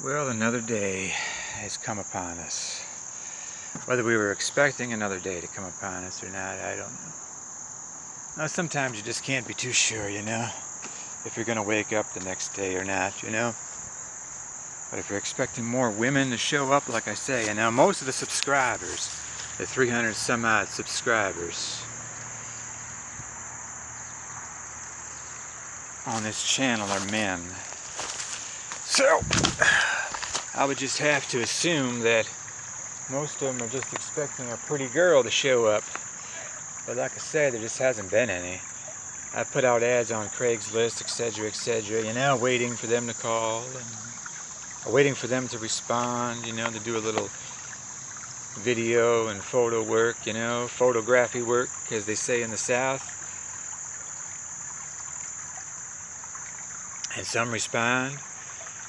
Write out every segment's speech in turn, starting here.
Well, another day has come upon us. Whether we were expecting another day to come upon us or not, I don't know. Now, sometimes you just can't be too sure, if you're going to wake up the next day or not. But if you're expecting more women to show up, like I say, and now most of the subscribers, the 300 some odd subscribers on this channel are men. So, I would just have to assume that most of them are just expecting a pretty girl to show up. But like I said, there just hasn't been any. I put out ads on Craigslist, etc., waiting for them to call, and waiting for them to respond, to do a little video and photo work, photography work, as they say in the South. And some respond.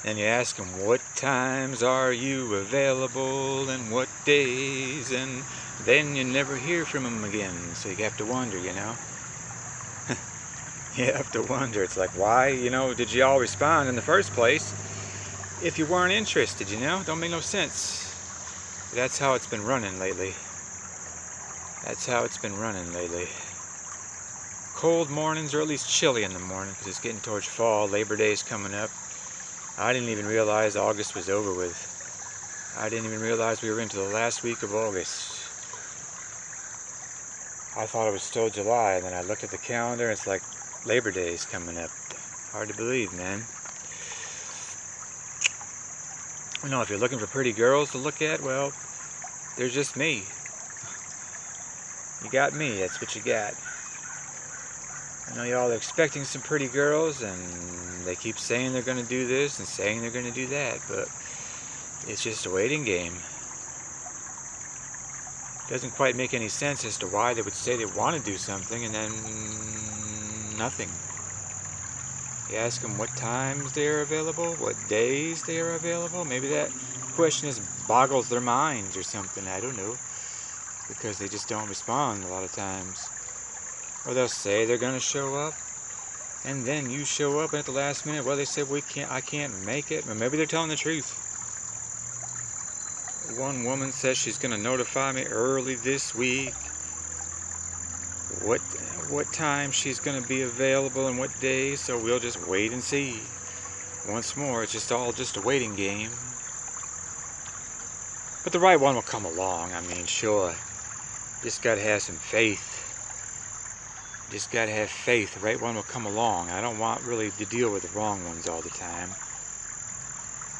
And you ask them, what times are you available and what days? And then you never hear from them again. So you have to wonder, You have to wonder. It's like, why, did you all respond in the first place if you weren't interested, Don't make no sense. But that's how it's been running lately. Cold mornings, or at least chilly in the morning, because it's getting towards fall. Labor Day's coming up. I didn't even realize August was over with. I didn't even realize we were into the last week of August. I thought it was still July, and then I looked at the calendar, and it's like Labor Day's coming up. Hard to believe, man. If you're looking for pretty girls to look at, well, they're just me. You got me, that's what you got. I know y'all are expecting some pretty girls, and they keep saying they're going to do this and saying they're going to do that, but it's just a waiting game. It doesn't quite make any sense as to why they would say they want to do something and then nothing. You ask them what times they're available, what days they are available. Maybe that question just boggles their minds or something, I don't know, because they just don't respond a lot of times. Or they'll say they're going to show up, and then you show up, and at the last minute, well, they said I can't make it. Or maybe they're telling the truth. One woman says she's going to notify me early this week what time she's going to be available and what day, so we'll just wait and see. Once more, it's just a waiting game. But the right one will come along. Sure. Just got to have some faith. Just got to have faith. The right one will come along. I don't want really to deal with the wrong ones all the time.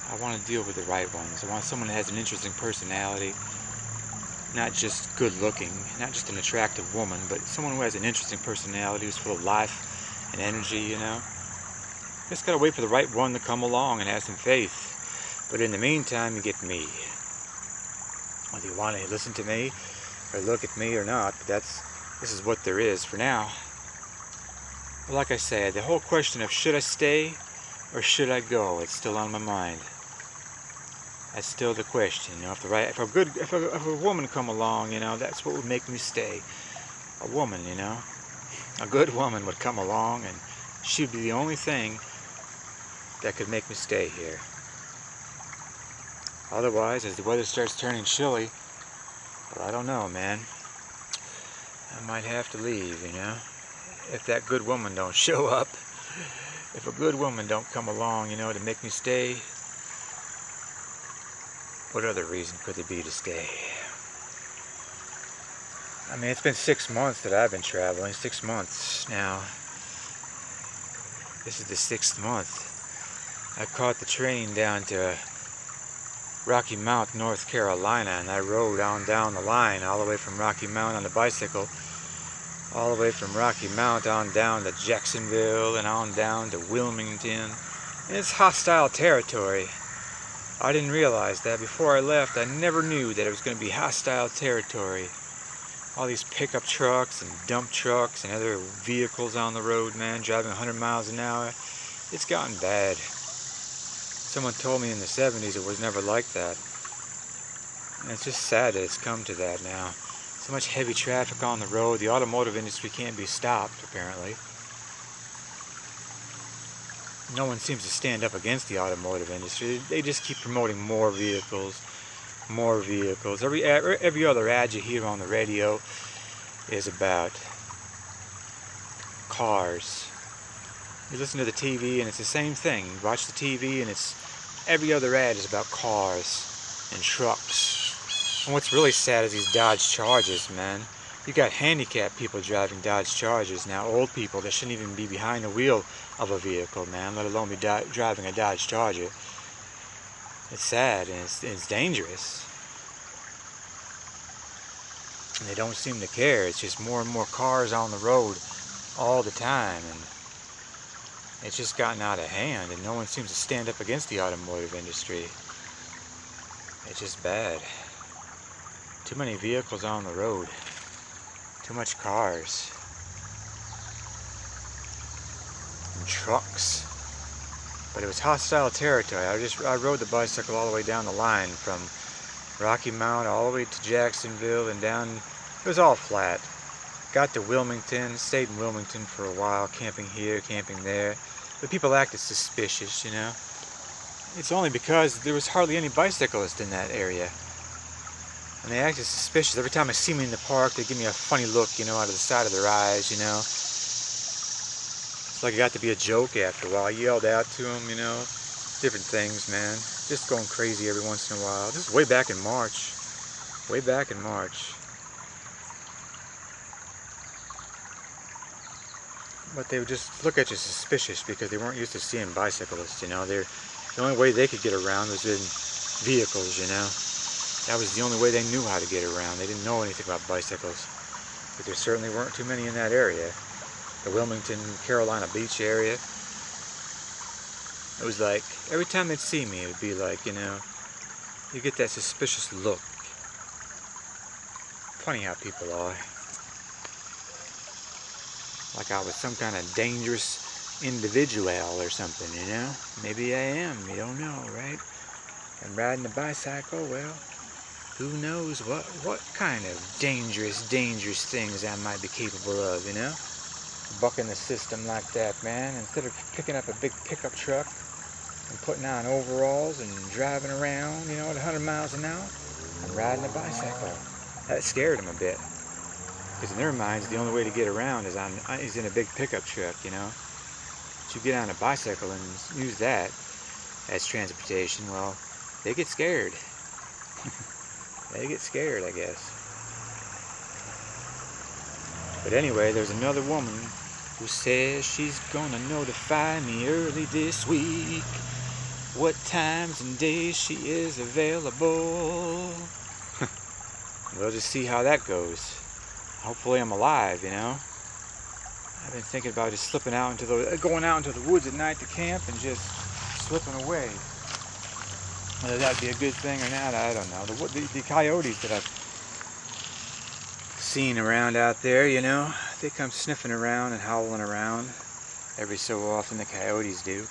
I want to deal with the right ones. I want someone that has an interesting personality. Not just good looking. Not just an attractive woman. But someone who has an interesting personality. Who's full of life and energy, Just got to wait for the right one to come along and have some faith. But in the meantime, you get me. Whether you want to listen to me or look at me or not. But this is what there is for now. But like I said, the whole question of should I stay or should I go, it's still on my mind. That's still the question. If a woman come along, that's what would make me stay. A woman, a good woman would come along, and she'd be the only thing that could make me stay here. Otherwise, as the weather starts turning chilly, well, I don't know, man. I might have to leave, if that good woman don't show up. If a good woman don't come along, to make me stay, what other reason could there be to stay? It's been 6 months that I've been traveling. 6 months now. This is the 6th month. I caught the train down to Rocky Mount, North Carolina, and I rode on down the line all the way from Rocky Mount on the bicycle, all the way from Rocky Mount on down to Jacksonville and on down to Wilmington. And it's hostile territory. I didn't realize that. Before I left, I never knew that it was going to be hostile territory. All these pickup trucks and dump trucks and other vehicles on the road, man, driving 100 miles an hour. It's gotten bad. Someone told me in the 70s it was never like that. And it's just sad that it's come to that now. So much heavy traffic on the road. The automotive industry can't be stopped, apparently. no one seems to stand up against the automotive industry. They just keep promoting more vehicles, more vehicles. Every other ad you hear on the radio is about cars. You listen to the TV and it's the same thing. You watch the TV and it's every other ad is about cars and trucks. And what's really sad is these Dodge Chargers, man. You got handicapped people driving Dodge Chargers now, old people that shouldn't even be behind the wheel of a vehicle, man, let alone be driving a Dodge Charger. It's sad and it's dangerous. And they don't seem to care. It's just more and more cars on the road all the time, and it's just gotten out of hand, and no one seems to stand up against the automotive industry. It's just bad. Too many vehicles on the road. Too much cars. And trucks. But it was hostile territory. I rode the bicycle all the way down the line from Rocky Mount all the way to Jacksonville and down. It was all flat. Got to Wilmington, stayed in Wilmington for a while, camping here, camping there. But people acted suspicious, you know. It's only because there was hardly any bicyclists in that area. And they acted suspicious. Every time I see me in the park, they give me a funny look, you know, out of the side of their eyes, you know. It's like it got to be a joke after a while. I yelled out to them, you know, different things, man. Just going crazy every once in a while. This is way back in March. Way back in March. But they would just look at you suspicious because they weren't used to seeing bicyclists, you know. The only way they could get around was in vehicles, you know. That was the only way they knew how to get around. They didn't know anything about bicycles. But there certainly weren't too many in that area. The Wilmington, Carolina Beach area. It was like, every time they'd see me, it would be like, you know, you get that suspicious look. Funny how people are. Like I was some kind of dangerous individual or something, you know? Maybe I am, you don't know, right? I'm riding a bicycle, well, who knows what kind of dangerous things I might be capable of, you know? Bucking the system like that, man. Instead of picking up a big pickup truck and putting on overalls and driving around, you know, at 100 miles an hour, I'm riding a bicycle. That scared them a bit. Because in their minds, the only way to get around is in a big pickup truck, you know. But you get on a bicycle and use that as transportation, well, they get scared. They get scared, I guess. But anyway, there's another woman who says she's gonna notify me early this week what times and days she is available. We'll just see how that goes. Hopefully I'm alive, you know. I've been thinking about just slipping out going out into the woods at night to camp and just slipping away. Whether that'd be a good thing or not, I don't know. The coyotes that I've seen around out there, you know, they come sniffing around and howling around every so often. The coyotes do.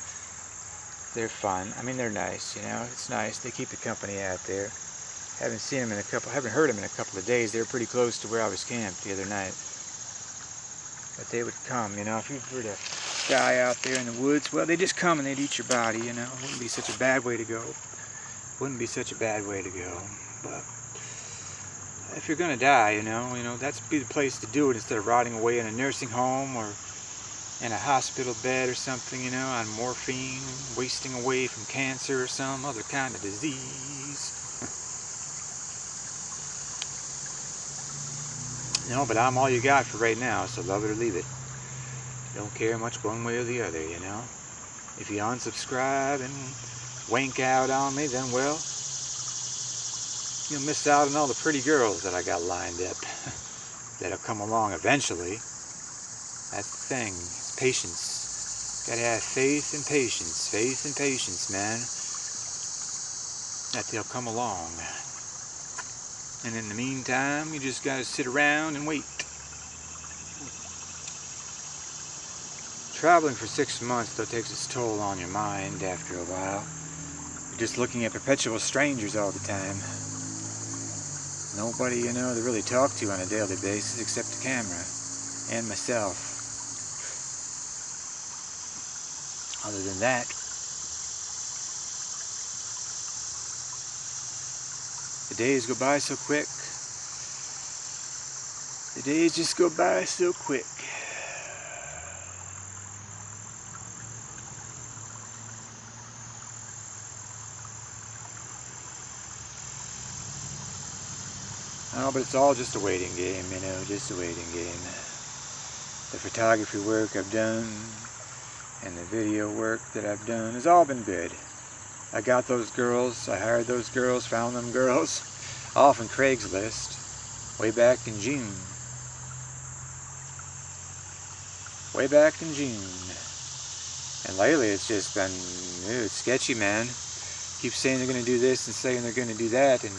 They're fun. I mean, they're nice, you know. It's nice. They keep the company out there. Haven't heard them in a couple of days. They were pretty close to where I was camped the other night. But they would come, you know, if you were to die out there in the woods, well, they just come and they'd eat your body, you know. It wouldn't be such a bad way to go. Wouldn't be such a bad way to go. But if you're gonna die, you know, that's be the place to do it instead of rotting away in a nursing home or in a hospital bed or something, you know, on morphine, wasting away from cancer or some other kind of disease. No, but I'm all you got for right now, so love it or leave it. Don't care much one way or the other, you know. If you unsubscribe and wank out on me, then, well, you'll miss out on all the pretty girls that I got lined up. That'll come along eventually. That's the thing. It's patience. Gotta have faith and patience. Faith and patience, man. That they'll come along. And in the meantime, you just gotta sit around and wait. Traveling for 6 months, though, takes its toll on your mind after a while. You're just looking at perpetual strangers all the time. Nobody, you know, to really talk to on a daily basis except the camera and myself. other than that, the days go by so quick. The days just go by so quick. Oh, but it's all just a waiting game, you know, just a waiting game. The photography work I've done and the video work that I've done has all been good. I got those girls, I hired those girls, found them girls, all from Craigslist, way back in June. Way back in June. And lately it's just been, it's sketchy, man. Keep saying they're going to do this and saying they're going to do that, and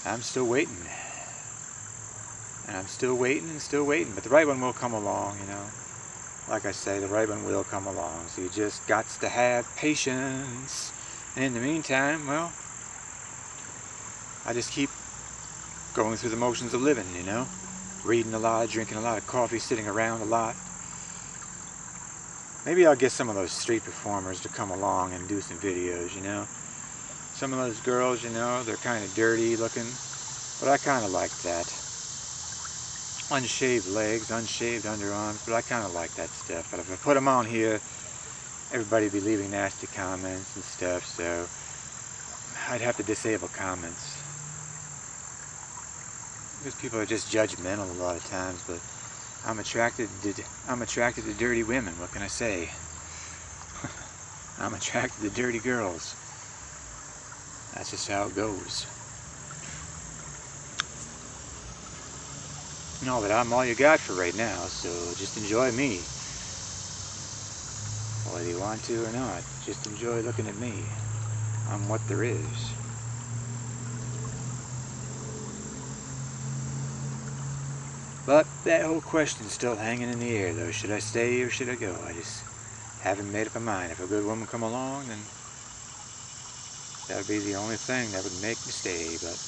I'm still waiting. And I'm still waiting and still waiting, but the right one will come along, you know. Like I say, the right one will come along, so you just got to have patience. And in the meantime, well, I just keep going through the motions of living, you know. Reading a lot, drinking a lot of coffee, sitting around a lot. Maybe I'll get some of those street performers to come along and do some videos, you know. Some of those girls, you know, they're kind of dirty looking, but I kind of like that. Unshaved legs, unshaved underarms, but I kind of like that stuff. But if I put them on here, everybody would be leaving nasty comments and stuff, so I'd have to disable comments. Because people are just judgmental a lot of times, but I'm attracted to dirty women, what can I say? I'm attracted to dirty girls. That's just how it goes. No, but I'm all you got for right now, so just enjoy me. Whether you want to or not, just enjoy looking at me. I'm what there is. But that whole question's still hanging in the air, though. Should I stay or should I go? I just haven't made up my mind. If a good woman come along, then that would be the only thing that would make me stay. But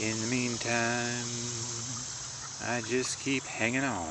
in the meantime, I just keep hanging on.